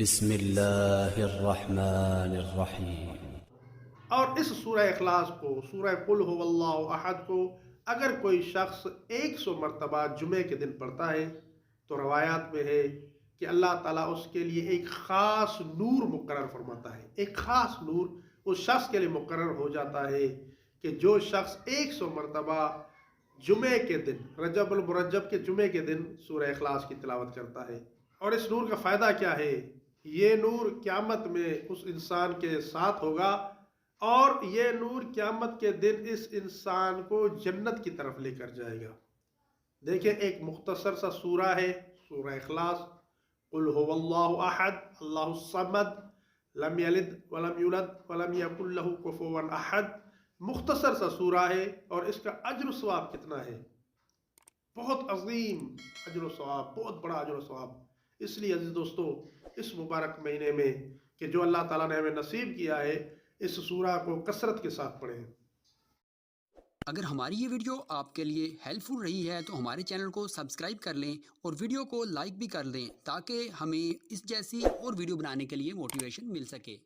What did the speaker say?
بسم اللہ الرحمن الرحیم۔ اور اس سورہ اخلاص کو، سورہ قل هو اللہ احد کو اگر کوئی شخص 100 مرتبہ جمعے کے دن پڑھتا ہے تو روایات میں ہے کہ اللہ تعالیٰ اس کے لیے ایک خاص نور مقرر فرماتا ہے۔ ایک خاص نور اس شخص کے لیے مقرر ہو جاتا ہے کہ جو شخص 100 مرتبہ جمعے کے دن، رجب المرجب کے جمعے کے دن سورہ اخلاص کی تلاوت کرتا ہے۔ اور اس نور کا فائدہ کیا ہے؟ یہ نور قیامت میں اس انسان کے ساتھ ہوگا، اور یہ نور قیامت کے دن اس انسان کو جنت کی طرف لے کر جائے گا۔ دیکھیں، ایک مختصر سا سورہ ہے سورہ اخلاص۔ قل هو اللہ احد اللہ الصمد لم یلد ولم یولد ولم یکن لہ کفوا احد۔ مختصر سا سورہ ہے، اور اس کا اجر و ثواب کتنا ہے؟ بہت عظیم اجر و ثواب، بہت بڑا اجر و ثواب۔ اس لیے عزیز دوستو، اس مبارک مہینے میں کہ جو اللہ تعالیٰ نے ہمیں نصیب کیا ہے، اس سورہ کو کثرت کے ساتھ پڑھیں۔ اگر ہماری یہ ویڈیو آپ کے لیے ہیلپ فل رہی ہے تو ہمارے چینل کو سبسکرائب کر لیں اور ویڈیو کو لائک بھی کر دیں تاکہ ہمیں اس جیسی اور ویڈیو بنانے کے لیے موٹیویشن مل سکے۔